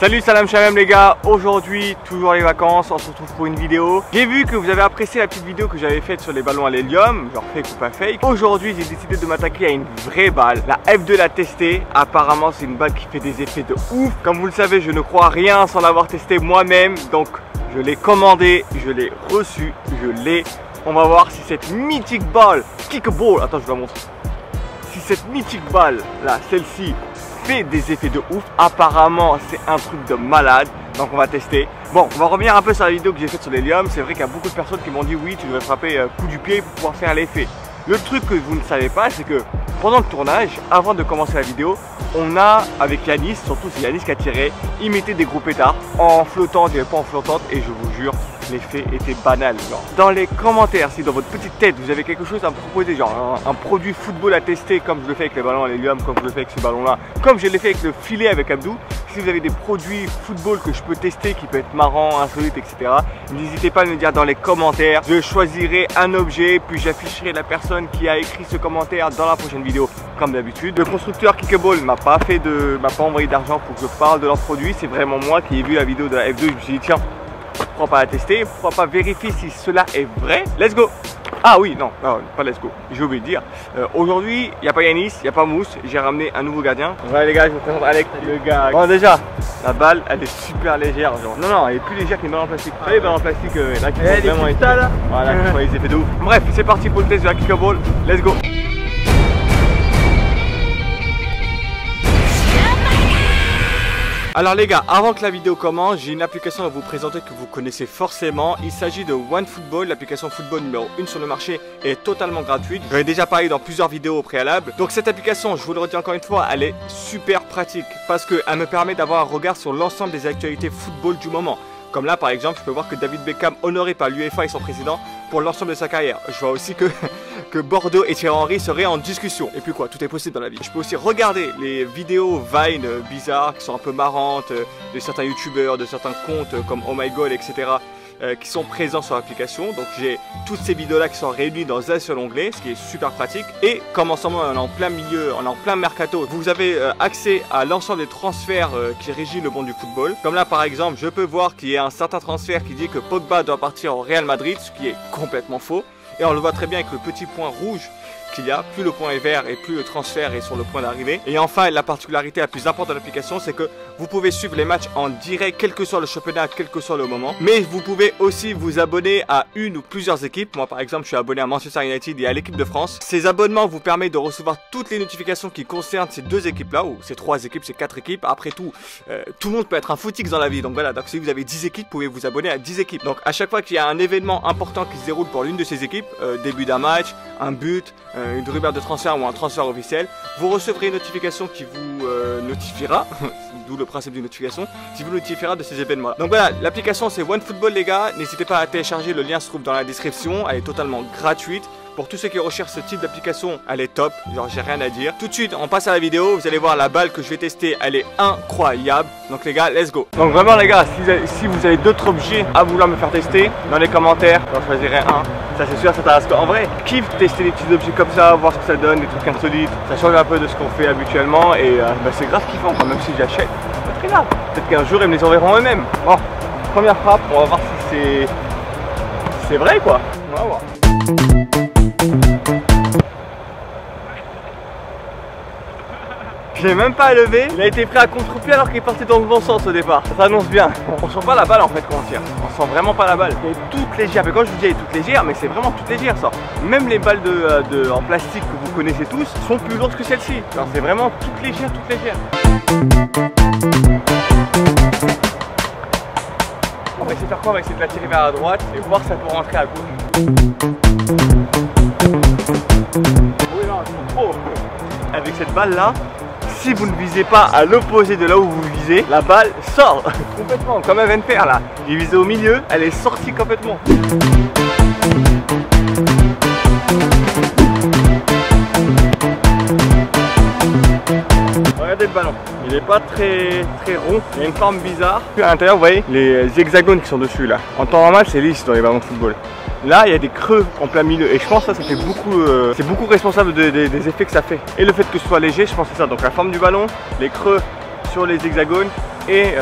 Salut, salam shalom les gars. Aujourd'hui, toujours les vacances, on se retrouve pour une vidéo. J'ai vu que vous avez apprécié la petite vidéo que j'avais faite sur les ballons à l'hélium, genre fake ou pas fake. Aujourd'hui, j'ai décidé de m'attaquer à une vraie balle. La F2 l'a testée. Apparemment, c'est une balle qui fait des effets de ouf. Comme vous le savez, je ne crois rien sans l'avoir testé moi-même. Donc, je l'ai commandé, je l'ai reçu, je l'ai. On va voir si cette mythique balle, kickball, attends, je vous la montre. Si cette mythique balle, là, celle-ci, fait des effets de ouf. Apparemment, c'est un truc de malade. Donc, on va tester. Bon, on va revenir un peu sur la vidéo que j'ai faite sur l'hélium. C'est vrai qu'il y a beaucoup de personnes qui m'ont dit oui, tu devrais frapper coup du pied pour pouvoir faire l'effet. Le truc que vous ne savez pas, c'est que pendant le tournage, avant de commencer la vidéo, on a, avec Yanis, surtout c'est Yanis qui a tiré, imité des gros pétards en flottante et pas en flottante, et je vous jure, l'effet était banal. Genre. Dans les commentaires, si dans votre petite tête vous avez quelque chose à me proposer, genre un produit football à tester, comme je le fais avec les ballons à l'hélium, comme je le fais avec ce ballon là, comme je l'ai fait avec le filet avec Abdou, si vous avez des produits football que je peux tester, qui peut être marrant, insolite, etc., n'hésitez pas à me le dire dans les commentaires. Je choisirai un objet, puis j'afficherai la personne qui a écrit ce commentaire dans la prochaine vidéo, comme d'habitude. Le constructeur Kickball m'a pas envoyé d'argent pour que je parle de leur produit. C'est vraiment moi qui ai vu la vidéo de la F2. Je me suis dit tiens, pourquoi pas la tester, pourquoi pas vérifier si cela est vrai. Let's go. Ah oui, non, pas let's go, j'ai oublié de dire. Aujourd'hui, il n'y a pas Yanis, il n'y a pas Mousse, j'ai ramené un nouveau gardien. Voilà les gars, je vous présente Alex, le gars. Bon déjà, la balle, elle est super légère, genre. Non, elle est plus légère qu'une balle en plastique. Vous savez, les balles en plastique, là, qui font vraiment les là. Voilà, qui font les effets de ouf. Bref, c'est parti pour le test de la Kickball, let's go. Alors les gars, avant que la vidéo commence, j'ai une application à vous présenter que vous connaissez forcément. Il s'agit de OneFootball, l'application football numéro 1 sur le marché est totalement gratuite. J'en ai déjà parlé dans plusieurs vidéos au préalable. Donc cette application, je vous le redis encore une fois, elle est super pratique parce qu'elle me permet d'avoir un regard sur l'ensemble des actualités football du moment. Comme là par exemple, je peux voir que David Beckham, honoré par l'UEFA et son président pour l'ensemble de sa carrière. Je vois aussi que Bordeaux et Thierry Henry seraient en discussion. Et puis quoi, tout est possible dans la vie. Je peux aussi regarder les vidéos Vine bizarres qui sont un peu marrantes de certains youtubeurs, de certains comptes comme Oh My God, etc. Qui sont présents sur l'application. Donc j'ai toutes ces vidéos là qui sont réunies dans un seul onglet, ce qui est super pratique. Et comme en ce moment on est en plein milieu, on est en plein mercato, vous avez accès à l'ensemble des transferts qui régissent le monde du football. Comme là par exemple, je peux voir qu'il y a un certain transfert qui dit que Pogba doit partir au Real Madrid, ce qui est complètement faux. Et on le voit très bien avec le petit point rouge qu'il y a, plus le point est vert et plus le transfert est sur le point d'arriver. Et enfin, la particularité la plus importante de l'application, c'est que vous pouvez suivre les matchs en direct, quel que soit le championnat, quel que soit le moment. Mais vous pouvez aussi vous abonner à une ou plusieurs équipes. Moi, par exemple, je suis abonné à Manchester United et à l'équipe de France. Ces abonnements vous permettent de recevoir toutes les notifications qui concernent ces deux équipes-là, ou ces trois équipes, ces quatre équipes. Après tout, tout le monde peut être un footix dans la vie. Donc voilà, donc si vous avez 10 équipes, vous pouvez vous abonner à 10 équipes. Donc à chaque fois qu'il y a un événement important qui se déroule pour l'une de ces équipes, début d'un match, un but, une rumeur de transfert ou un transfert officiel, vous recevrez une notification qui vous notifiera, d'où le principe d'une notification, qui vous notifiera de ces événements. Donc voilà, l'application c'est OneFootball les gars, n'hésitez pas à télécharger, le lien se trouve dans la description, elle est totalement gratuite. Pour tous ceux qui recherchent ce type d'application, elle est top, genre j'ai rien à dire. Tout de suite, on passe à la vidéo, vous allez voir la balle que je vais tester, elle est incroyable. Donc les gars, let's go. Donc vraiment les gars, si vous avez d'autres objets à vouloir me faire tester, dans les commentaires, j'en choisirai un. Ça c'est sûr, ça t'arrête. En vrai, kiffe tester des petits objets comme ça, voir ce que ça donne, des trucs insolites. Ça change un peu de ce qu'on fait habituellement et c'est grave kiffant quand même si j'achète. C'est très grave. Peut-être qu'un jour ils me les enverront eux-mêmes. Bon, première frappe, on va voir si c'est vrai quoi. On va voir. Je l'ai même pas levé, il a été pris à contre-pied alors qu'il partait dans le bon sens au départ. Ça s'annonce bien. On sent pas la balle en fait quand on tire. On sent vraiment pas la balle. Elle est toute légère. Mais quand je vous dis elle est toute légère, mais c'est vraiment toute légère ça. Même les balles en plastique que vous connaissez tous sont plus lourdes que celle-ci. C'est vraiment toute légère, toute légère. On va essayer de faire quoi? On va essayer de la tirer vers la droite et voir si ça peut rentrer à gauche. Oui non, c'est trop. Avec cette balle là, si vous ne visez pas à l'opposé de là où vous visez, la balle sort complètement, comme elle vient de faire là. J'ai visé au milieu, elle est sortie complètement. Regardez le ballon, il n'est pas très rond, il y a une forme bizarre. Puis à l'intérieur, vous voyez les hexagones qui sont dessus là. En temps normal, c'est lisse dans les ballons de football. Là, il y a des creux en plein milieu et je pense que ça fait beaucoup, c'est beaucoup responsable des effets que ça fait. Et le fait que ce soit léger, je pense que c'est ça. Donc la forme du ballon, les creux sur les hexagones, et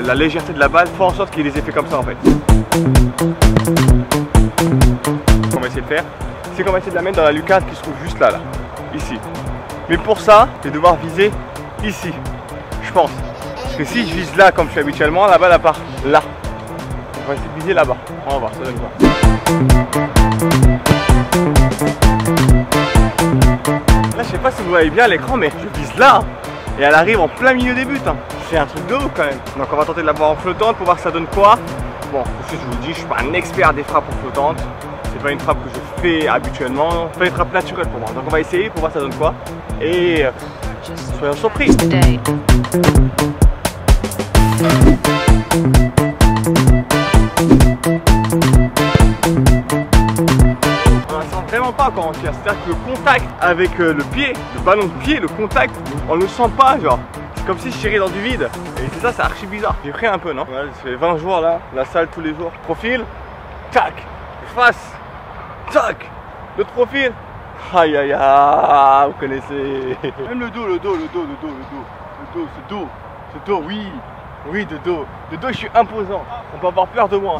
la légèreté de la balle font en sorte qu'il y ait des effets comme ça en fait. Ce qu'on va essayer de faire, c'est qu'on va essayer de la mettre dans la lucarne qui se trouve juste là, ici. Mais pour ça, je vais devoir viser ici, je pense. Parce que si je vise là comme je fais habituellement, la balle elle part là. On va essayer de viser là-bas. On va voir, ça donne quoi. Là, je sais pas si vous voyez bien l'écran, mais je vise là. Et elle arrive en plein milieu des buts. C'est un truc de ouf quand même. Donc on va tenter de la voir en flottante pour voir ça donne quoi. Bon, je vous le dis, je suis pas un expert des frappes en flottante. C'est pas une frappe que je fais habituellement. C'est pas une frappe naturelle pour moi. Donc on va essayer pour voir ça donne quoi. Et soyons surpris. On ne sent vraiment pas quand on tire. C'est-à-dire que le contact avec le pied, le ballon de pied, le contact, on ne le sent pas genre. C'est comme si je tirais dans du vide. Et c'est ça, c'est archi bizarre. J'ai pris un peu, non? Ouais, ça fait 20 jours là, la salle tous les jours. Profil, tac, face, tac, l'autre profil. Aïe aïe aïe, vous connaissez. Même le dos, ce dos, oui. Oui, de dos, je suis imposant. On peut avoir peur de moi.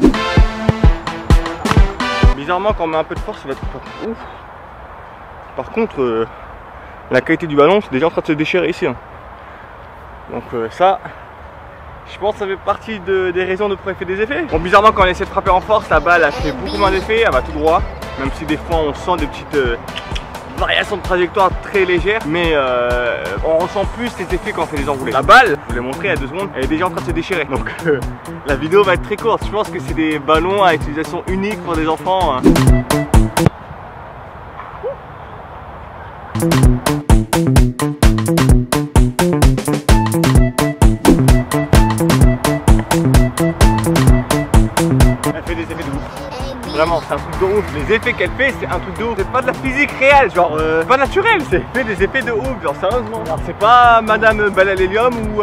Bizarrement, quand on met un peu de force, ça va être pas ouf. Par contre, la qualité du ballon, c'est déjà en train de se déchirer ici. Donc ça, je pense que ça fait partie des raisons de pourquoi il fait des effets. Bon, bizarrement, quand on essaie de frapper en force, la balle, elle fait beaucoup moins d'effets, elle va tout droit. Même si des fois, on sent des petites variations de trajectoire très légères, mais on ressent plus les effets quand on fait des enroulés. La balle, je vous l'ai montré il y a 2 secondes, elle est déjà en train de se déchirer. Donc la vidéo va être très courte. Je pense que c'est des ballons à utilisation unique pour des enfants. Elle fait des effets de ouf. Vraiment, c'est un truc de ouf. Les effets qu'elle fait, c'est un truc de ouf. C'est pas de la physique réelle, genre pas naturel. C'est fait des effets de ouf, genre sérieusement. Alors c'est pas Madame balle à l'hélium où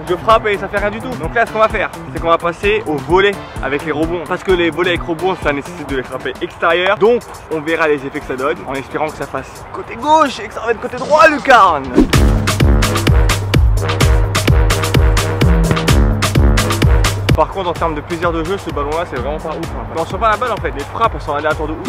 je frappe et ça fait rien du tout. Donc là, ce qu'on va faire, c'est qu'on va passer au volet avec les rebonds. Parce que les volets avec rebonds, ça nécessite de les frapper extérieur. Donc on verra les effets que ça donne, en espérant que ça fasse côté gauche et que ça va être côté droit, lucarne. Par contre, en termes de plaisir de jeu, ce ballon là, c'est vraiment pas ouf. Quand on sent pas la balle en fait, les frappes elles sont aléatoires de ouf.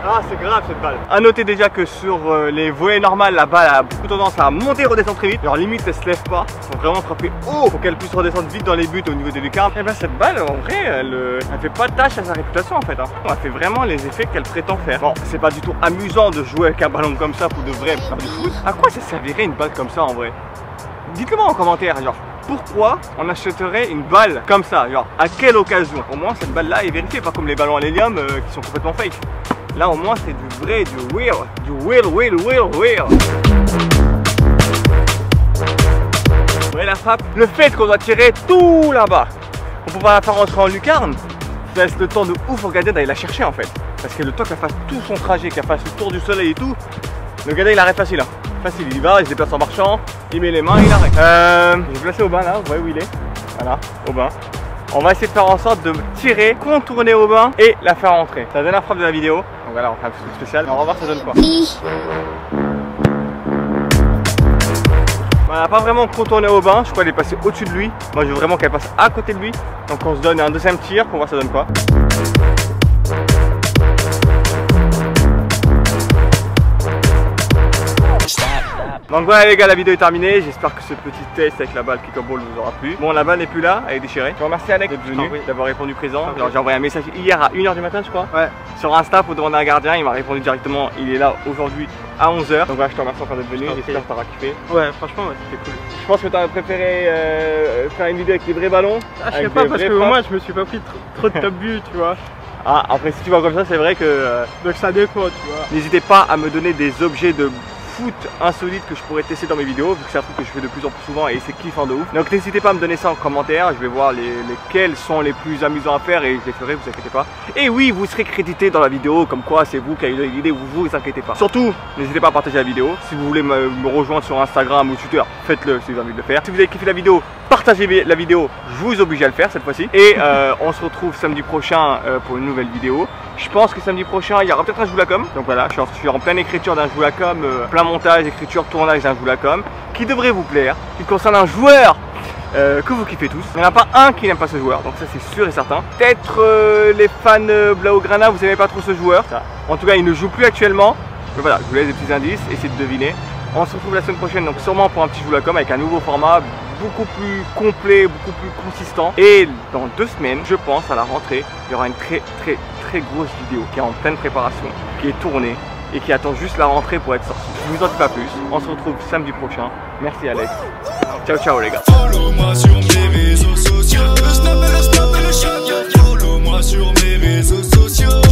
Ah, c'est grave cette balle. A noter déjà que sur les volets normales, la balle a beaucoup tendance à monter et redescendre très vite. Genre limite elle se lève pas. Faut vraiment frapper haut pour qu'elle puisse redescendre vite dans les buts au niveau des lucarnes. Et ben cette balle en vrai elle fait pas de tâche à sa réputation en fait. Elle fait vraiment les effets qu'elle prétend faire. Bon, c'est pas du tout amusant de jouer avec un ballon comme ça pour de vrai faire du foot. À quoi ça servirait une balle comme ça en vrai? Dites-le moi en commentaire, genre pourquoi on achèterait une balle comme ça? Genre à quelle occasion? Au moins cette balle là est vérifiée, pas comme les ballons à l'hélium qui sont complètement fake. Là au moins c'est du vrai, du real. Vous voyez la frappe? Le fait qu'on doit tirer tout là-bas pour pouvoir la faire rentrer en lucarne, ça laisse le temps de ouf au gardien d'aller la chercher en fait. Parce que le temps qu'elle fasse tout son trajet, qu'elle fasse le tour du soleil et tout, le gardien il arrête facile. Facile, il y va, il se déplace en marchant, il met les mains, il arrête. Je vais placer Aubin là, vous voyez où il est? Voilà, Aubin. On va essayer de faire en sorte de tirer, contourner Aubin et la faire rentrer. C'est la dernière frappe de la vidéo. Donc voilà, on fait un petit truc spécial. On va voir ça donne quoi. On n'a pas vraiment contourné Aubin, je crois qu'elle est passée au-dessus de lui. Moi je veux vraiment qu'elle passe à côté de lui. Donc on se donne un deuxième tir pour voir ça donne quoi. Donc voilà les gars, la vidéo est terminée. J'espère que ce petit test avec la balle kickball vous aura plu. Bon, la balle n'est plus là, elle est déchirée. Je remercie Alex d'être venu, d'avoir répondu présent. Alors j'ai envoyé un message hier à 1h du matin je crois. Ouais. Sur Insta pour demander à un gardien, il m'a répondu directement. Il est là aujourd'hui à 11h. Donc voilà, je te remercie encore d'être venu. J'espère que t'auras kiffé. Ouais, franchement ouais, c'était cool. Je pense que t'aurais préféré faire une vidéo avec les vrais ballons. Ah, je sais pas parce que moi je me suis pas pris trop de top buts, tu vois. Ah, après si tu vois comme ça, c'est vrai que... donc ça dépend, tu vois. N'hésitez pas à me donner des objets de foot insolite que je pourrais tester dans mes vidéos, vu que c'est un truc que je fais de plus en plus souvent et c'est kiffant de ouf. Donc n'hésitez pas à me donner ça en commentaire, je vais voir lesquels sont les plus amusants à faire et je les ferai, vous inquiétez pas. Et oui, vous serez crédité dans la vidéo, comme quoi c'est vous qui avez eu l'idée, vous inquiétez pas. Surtout, n'hésitez pas à partager la vidéo. Si vous voulez me rejoindre sur Instagram ou Twitter, faites-le si vous avez envie de le faire. Si vous avez kiffé la vidéo, partagez la vidéo, je vous oblige à le faire cette fois-ci. Et on se retrouve samedi prochain pour une nouvelle vidéo. Je pense que samedi prochain, il y aura peut-être un Joulacom. Donc voilà, je suis en pleine écriture d'un Joulacom, plein montage, écriture, tournage d'un Joulacom, qui devrait vous plaire, qui concerne un joueur que vous kiffez tous. Il n'y en a pas un qui n'aime pas ce joueur, donc ça c'est sûr et certain. Peut-être les fans Blaugrana, vous n'aimez pas trop ce joueur. Ça. En tout cas, il ne joue plus actuellement. Mais voilà, je vous laisse des petits indices, essayez de deviner. On se retrouve la semaine prochaine, donc sûrement pour un petit Joulacom avec un nouveau format, beaucoup plus complet, beaucoup plus consistant. Et dans 2 semaines, je pense, à la rentrée, il y aura une très grosse vidéo qui est en pleine préparation, qui est tournée et qui attend juste la rentrée pour être sortie. Je ne vous en dis pas plus, on se retrouve samedi prochain. Merci Alex. Ciao ciao les gars. Follow-moi sur mes réseaux sociaux. Follow-moi sur mes réseaux sociaux.